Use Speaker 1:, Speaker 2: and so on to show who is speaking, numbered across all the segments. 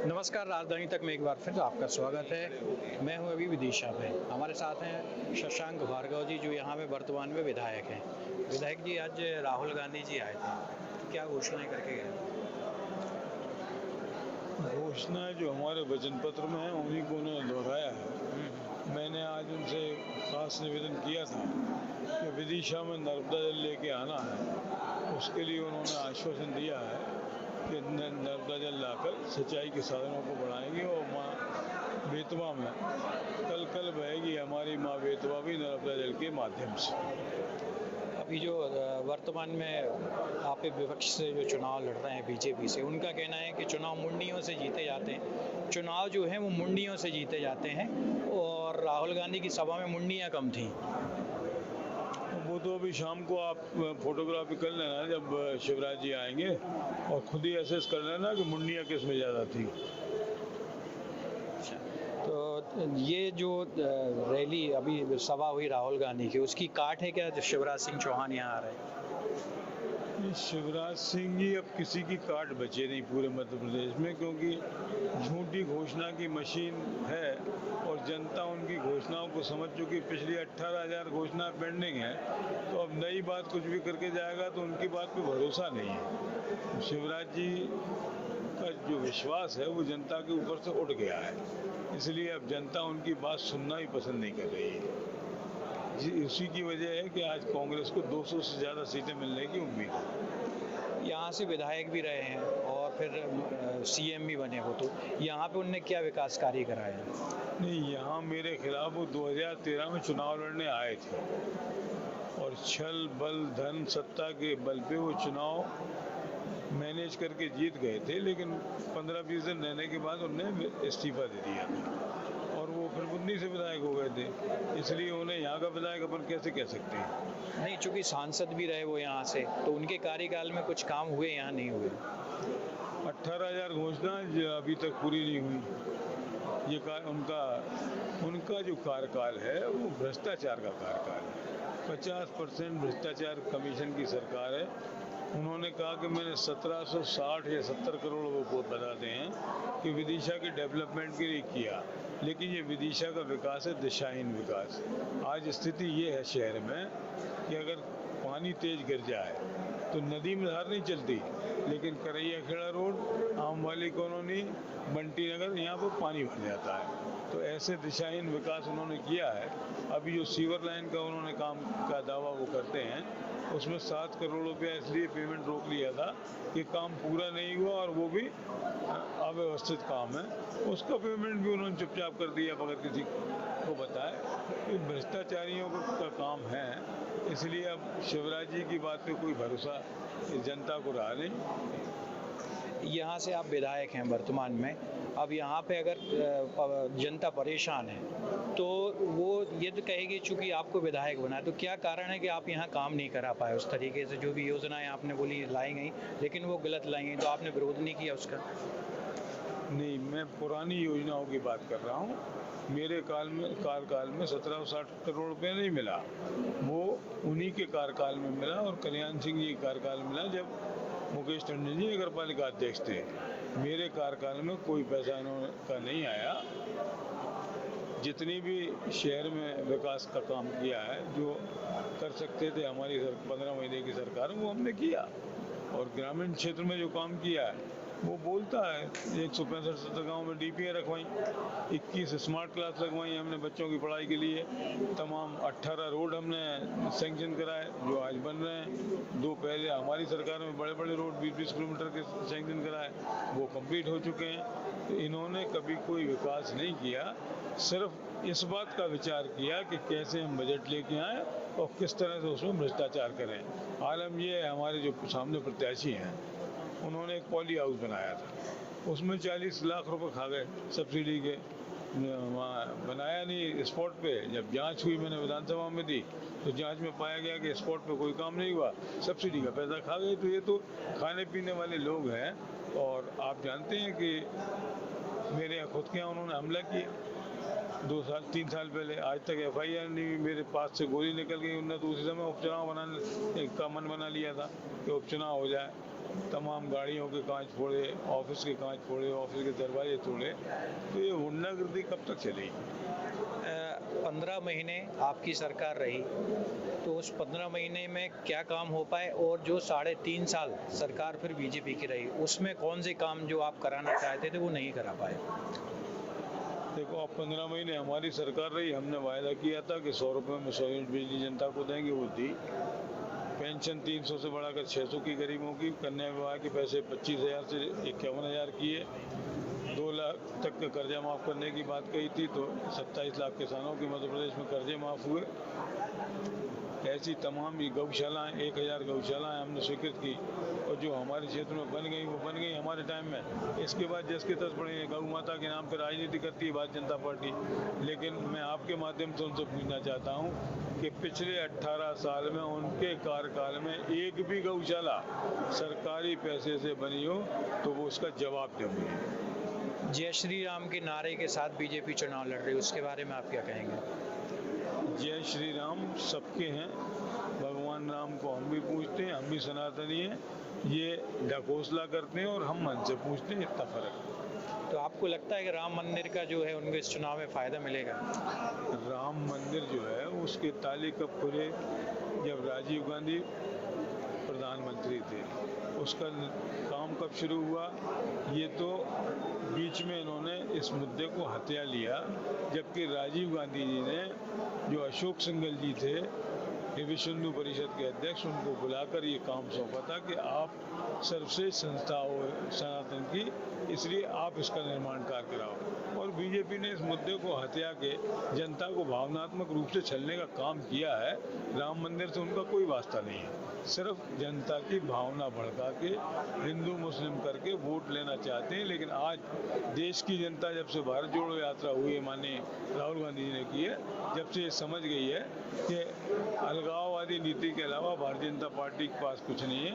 Speaker 1: नमस्कार, राजधानी तक में एक बार फिर आपका स्वागत है। मैं हूं अभी विदिशा में। हमारे साथ हैं शशांक भार्गव जी, जो यहाँ में वर्तमान में विधायक हैं। विधायक जी, आज राहुल गांधी जी आए थे, तो क्या घोषणाएं करके गए?
Speaker 2: घोषणा जो हमारे वचन पत्र में है उन्हीं को उन्होंने दोहराया है। मैंने आज उनसे खास निवेदन किया था कि विदिशा में नर्मदा जल लेके आना है। उसके लिए उन्होंने आश्वासन दिया है कि नर्मदा जल लाकर सिंचाई के साधनों को बढ़ाएंगे और माँ बेतवा में कल बहेगी हमारी माँ बेतवा भी नर्मदा जल के माध्यम से।
Speaker 1: अभी जो वर्तमान में आप एक विपक्ष से जो चुनाव लड़ रहे हैं बीजेपी से, उनका कहना है कि चुनाव मुंडियों से जीते जाते हैं। चुनाव जो है वो मुंडियों से जीते जाते हैं और राहुल गांधी की सभा में मुंडियाँ कम थीं।
Speaker 2: वो तो अभी शाम को आप फोटोग्राफी कर लेना जब शिवराज जी आएंगे और खुद ही असेस कर लेना कि मुंडियाँ किस में ज़्यादा थी।
Speaker 1: तो ये जो रैली अभी सभा हुई राहुल गांधी की, उसकी काट है क्या शिवराज सिंह चौहान यहाँ आ रहे हैं?
Speaker 2: शिवराज सिंह जी अब किसी की काट बचे नहीं पूरे मध्य प्रदेश में, क्योंकि झूठी घोषणा की मशीन है और जनता उनकी घोषणाओं को समझ चुकी। पिछली 18,000 घोषणा पेंडिंग है, तो अब नई बात कुछ भी करके जाएगा तो उनकी बात पे भरोसा नहीं है। शिवराज जी का जो विश्वास है वो जनता के ऊपर से उठ गया है, इसलिए अब जनता उनकी बात सुनना ही पसंद नहीं कर रही है। उसी की वजह है कि आज कांग्रेस को 200 से ज़्यादा सीटें मिलने की उम्मीद है।
Speaker 1: यहाँ से विधायक भी रहे हैं और फिर सीएम भी बने हो, तो यहाँ पे उनने क्या विकास कार्य कराए हैं?
Speaker 2: नहीं, यहाँ मेरे खिलाफ वो 2013 में चुनाव लड़ने आए थे और छल बल धन सत्ता के बल पे वो चुनाव मैनेज करके जीत गए थे, लेकिन 15-20 दिन रहने के बाद उन्होंने इस्तीफा दे दिया और वो फिर बुंदी से विधायक हो गए थे, इसलिए उन्हें यहाँ का विधायक अपन कैसे कह सकते हैं।
Speaker 1: नहीं, चूंकि सांसद भी रहे वो यहाँ से, तो उनके कार्यकाल में कुछ काम हुए, यहाँ नहीं हुए।
Speaker 2: 18,000 घोषणा अभी तक पूरी नहीं हुई। ये उनका जो कार्यकाल है वो भ्रष्टाचार का कार्यकाल है। 50% भ्रष्टाचार कमीशन की सरकार है। उन्होंने कहा कि मैंने 1760 या 70 करोड़ वो बताते हैं कि विदिशा के डेवलपमेंट के लिए किया, लेकिन ये विदिशा का विकास है दिशाहीन विकास। आज स्थिति ये है शहर में कि अगर पानी तेज गिर जाए तो नदी में धार नहीं चलती, लेकिन करैया खेड़ा रोड, आम वाली कॉलोनी, बंटी नगर, यहाँ पर पानी भर जाता है। तो ऐसे दिशाहीन विकास उन्होंने किया है। अभी जो सीवर लाइन का उन्होंने काम का दावा वो करते हैं, उसमें 7 करोड़ रुपया इसलिए पेमेंट रोक लिया था कि काम पूरा नहीं हुआ और वो भी अव्यवस्थित काम है। उसका पेमेंट भी उन्होंने चुपचाप कर दिया बगैर किसी को बताए। ये भ्रष्टाचारियों का काम है, इसलिए अब शिवराज जी की बात पे कोई भरोसा जनता को रहा नहीं।
Speaker 1: यहाँ से आप विधायक हैं वर्तमान में, अब यहाँ पे अगर जनता परेशान है तो वो ये तो कहेगी चूंकि आपको विधायक बना, तो क्या कारण है कि आप यहाँ काम नहीं करा पाए उस तरीके से? जो भी योजनाएं आपने बोली लाई गई, लेकिन वो गलत लाई गई, तो आपने विरोध नहीं किया उसका?
Speaker 2: नहीं, मैं पुरानी योजनाओं की बात कर रहा हूँ। मेरे कार्यकाल में 1760 करोड़ रुपये नहीं मिला, वो उन्हीं के कार्यकाल में मिला और कल्याण सिंह जी के कार्यकाल में मिला जब मुकेश टंडन जी नगर पालिका अध्यक्ष थे। मेरे कार्यकाल में कोई पैसा इन्होंने का नहीं आया। जितनी भी शहर में विकास का काम किया है, जो कर सकते थे हमारी 15 महीने की सरकार में, वो हमने किया। और ग्रामीण क्षेत्र में जो काम किया है वो बोलता है। 165 गाँव में डीपीए रखवाई, 21 स्मार्ट क्लास लगवाई हमने बच्चों की पढ़ाई के लिए, तमाम 18 रोड हमने सेंक्शन कराए जो आज बन रहे हैं। 2 पहले हमारी सरकार में बड़े बड़े रोड 20-20 किलोमीटर के सेंक्शन कराए, वो कंप्लीट हो चुके हैं। तो इन्होंने कभी कोई विकास नहीं किया, सिर्फ इस बात का विचार किया कि कैसे हम बजट लेके आएँ और किस तरह से उसमें भ्रष्टाचार करें। आलम ये है, हमारे जो सामने प्रत्याशी हैं उन्होंने एक पॉली हाउस बनाया था, उसमें 40 लाख रुपए खा गए सब्सिडी के। वहाँ बनाया नहीं स्पॉट पे। जब जांच हुई, मैंने विधानसभा में दी, तो जांच में पाया गया कि स्पॉट पे कोई काम नहीं हुआ, सब्सिडी का पैसा खा गए। तो ये तो खाने पीने वाले लोग हैं। और आप जानते हैं कि मेरे यहाँ खुद के यहाँ उन्होंने हमला किया 2-3 साल पहले, आज तक FIR नहीं हुई। मेरे पास से गोली निकल गई। उन्होंने तो उसी समय उपचुनाव का मन बना लिया था कि उपचुनाव हो जाए। तमाम गाड़ियों के कांच फोड़े, ऑफिस के कांच फोड़े, ऑफिस के दरवाजे तोड़े, तो ये गुंडागर्दी कब तक चलेगी?
Speaker 1: 15 महीने आपकी सरकार रही, तो उस 15 महीने में क्या काम हो पाए, और जो 3.5 साल सरकार फिर बीजेपी की रही, उसमें कौन से काम जो आप कराना चाहते थे वो नहीं करा पाए?
Speaker 2: देखो, अब 15 महीने हमारी सरकार रही, हमने वायदा किया था कि 100 रुपये में 100 यूनिट बिजली जनता को देंगे, वो दी। पेंशन 300 से बढ़ाकर 600 की गरीबों की, कन्या विवाह के पैसे 25,000 से 51,000 किए, 2 लाख तक का कर्जा माफ़ करने की बात कही थी, तो 27 लाख किसानों के मध्य प्रदेश में कर्जे माफ़ हुए। ऐसी तमाम ये गौशालाएँ, 1000 गौशालाएँ हमने स्वीकृत की, और जो हमारे क्षेत्र में बन गई वो बन गई हमारे टाइम में। इसके बाद जिसके तर्ज पड़े गौ माता के नाम पर राजनीति करती है भारतीय जनता पार्टी। लेकिन मैं आपके माध्यम से उनसे पूछना चाहता हूँ कि पिछले 18 साल में उनके कार्यकाल में एक भी गौशाला सरकारी पैसे से बनी हो तो वो उसका जवाब दें मुझे।
Speaker 1: जय श्री राम के नारे के साथ बीजेपी चुनाव लड़ रही है, उसके बारे में आप क्या कहेंगे?
Speaker 2: जय श्री राम सबके हैं, भगवान राम को हम भी पूजते हैं, हम भी सनातनी हैं। ये ढकोसला करते हैं और हम मन से पूछते हैं, इतना फर्क है।
Speaker 1: तो आपको लगता है कि राम मंदिर का जो है उनको इस चुनाव में फ़ायदा मिलेगा?
Speaker 2: राम मंदिर जो है उसके ताले कब खुले? जब राजीव गांधी प्रधानमंत्री थे। उसका काम कब शुरू हुआ? ये तो बीच में इन्होंने इस मुद्दे को हथिया लिया, जबकि राजीव गांधी जी ने, जो अशोक सिंघल जी थे विश्व हिंदू परिषद के अध्यक्ष, उनको बुलाकर ये काम सौंपा था कि आप सर्वश्रेष्ठ संस्था हो सनातन की, इसलिए आप इसका निर्माण कार्य कराओ। और बीजेपी ने इस मुद्दे को हथिया के जनता को भावनात्मक रूप से छलने का काम किया है। राम मंदिर से उनका कोई वास्ता नहीं है, सिर्फ जनता की भावना भड़का के हिंदू मुस्लिम करके वोट लेना चाहते हैं। लेकिन आज देश की जनता, जब से भारत जोड़ो यात्रा हुई है, माननीय राहुल गांधी जी ने की है, जब से ये समझ गई है कि अलगाववादी नीति के अलावा भारतीय जनता पार्टी के पास कुछ नहीं है।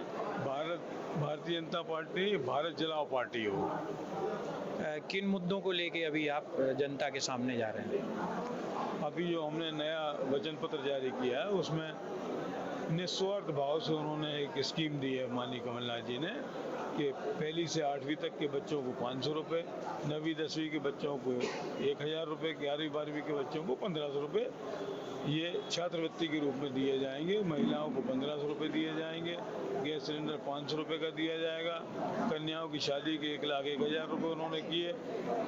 Speaker 2: भारतीय जनता पार्टी भारत जलाओ पार्टी हो।
Speaker 1: किन मुद्दों को लेके अभी आप जनता के सामने जा रहे हैं?
Speaker 2: अभी जो हमने नया वचन पत्र जारी किया है, उसमें निस्वार्थ भाव से उन्होंने एक स्कीम दी है माननीय कमलनाथ जी ने, कि 1ली से 8वीं तक के बच्चों को 500 रुपये, 9वीं 10वीं के बच्चों को 1000 रुपये, 11वीं 12वीं के बच्चों को 1500 रुपये ये छात्रवृत्ति के रूप में दिए जाएंगे। महिलाओं को 1500 रुपये दिए जाएंगे। गैस सिलेंडर 500 रुपये का दिया जाएगा। कन्याओं की शादी के 1,01,000 रुपये उन्होंने किए।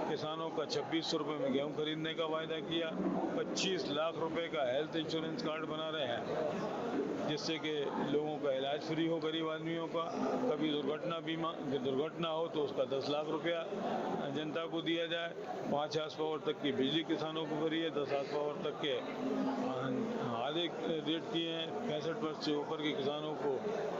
Speaker 2: किसानों का 2600 रुपये में गेहूँ खरीदने का वायदा किया। 25 लाख रुपये का हेल्थ इंश्योरेंस कार्ड बना रहे हैं, जिससे कि लोगों का इलाज फ्री हो, गरीब आदमियों का। कभी दुर्घटना हो तो उसका 10 लाख रुपया जनता को दिया जाए। 5 हार्स पावर तक की बिजली किसानों को फ्री है। 10 हार्स पावर तक के आधे रेट किए हैं। 65 वर्ष से ऊपर के किसानों को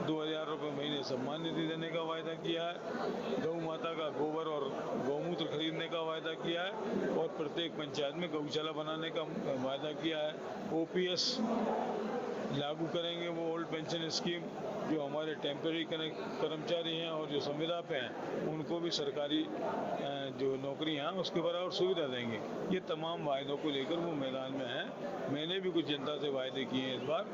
Speaker 2: 2,000 रुपये महीने सम्मान निधि देने का वायदा किया है। गौ माता का गोबर और गौमूत्र खरीदने का वायदा किया है, और प्रत्येक पंचायत में गौशाला बनाने का वायदा किया है। OPS लागू करेंगे, वो ओल्ड पेंशन स्कीम। जो हमारे टेम्परेरी कर्मचारी हैं और जो संविदा पे हैं, उनको भी सरकारी जो नौकरियां हैं उसके बराबर सुविधा देंगे। ये तमाम वायदों को लेकर वो मैदान में हैं। मैंने भी कुछ जनता से वायदे किए हैं इस बार,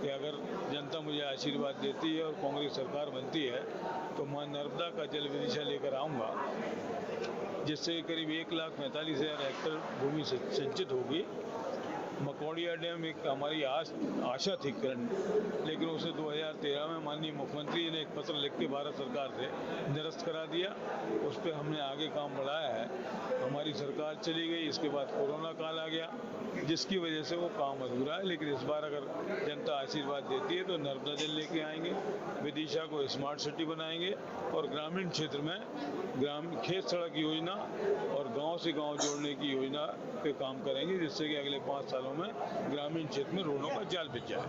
Speaker 2: कि अगर जनता मुझे आशीर्वाद देती है और कांग्रेस सरकार बनती है तो मां नर्मदा का जल विदिशा लेकर आऊँगा, जिससे करीब 1,45,000 हेक्टेयर भूमि सिंचित होगी। मकौड़िया डैम एक हमारी आशा थी करंट, लेकिन उसे 2013 में माननीय मुख्यमंत्री ने एक पत्र लिख के भारत सरकार से निरस्त करा दिया। उस पर हमने आगे काम बढ़ाया है। हमारी सरकार चली गई, इसके बाद कोरोना काल आ गया, जिसकी वजह से वो काम अधूरा है। लेकिन इस बार अगर जनता आशीर्वाद देती है तो नर्मदा जल लेके आएंगे, विदिशा को स्मार्ट सिटी बनाएंगे, और ग्रामीण क्षेत्र में खेत सड़क योजना और गांव से गांव जोड़ने की योजना पे काम करेंगे, जिससे कि अगले 5 सालों में ग्रामीण क्षेत्र में रोडों का जाल बिछ जाए।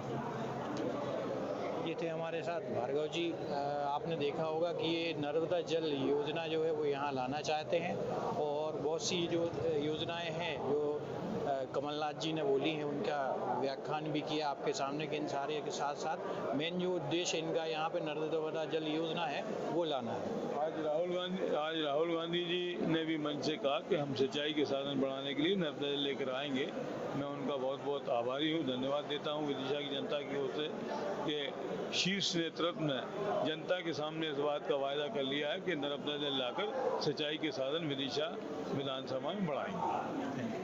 Speaker 1: ये थे हमारे साथ भार्गव जी। आपने देखा होगा कि ये नर्मदा जल योजना जो है वो यहाँ लाना चाहते हैं, और बहुत सी जो योजनाएं हैं जो कमलनाथ जी ने बोली हैं, उनका व्याख्यान भी किया आपके सामने। कि इन सारे के साथ साथ मेन जो उद्देश्य इनका यहाँ पे नर्मदा जल योजना है वो लाना है।
Speaker 2: आज राहुल गांधी जी ने भी मंच से कहा कि हम सिंचाई के साधन बढ़ाने के लिए नर्मदा जल लेकर आएंगे। मैं उनका बहुत बहुत आभारी हूँ, धन्यवाद देता हूँ विदिशा की जनता की ओर से कि शीर्ष नेतृत्व ने जनता के सामने इस बात का वायदा कर लिया है कि नर्मदा जल लाकर सिंचाई के साधन विदिशा विधानसभा में बढ़ाएंगे।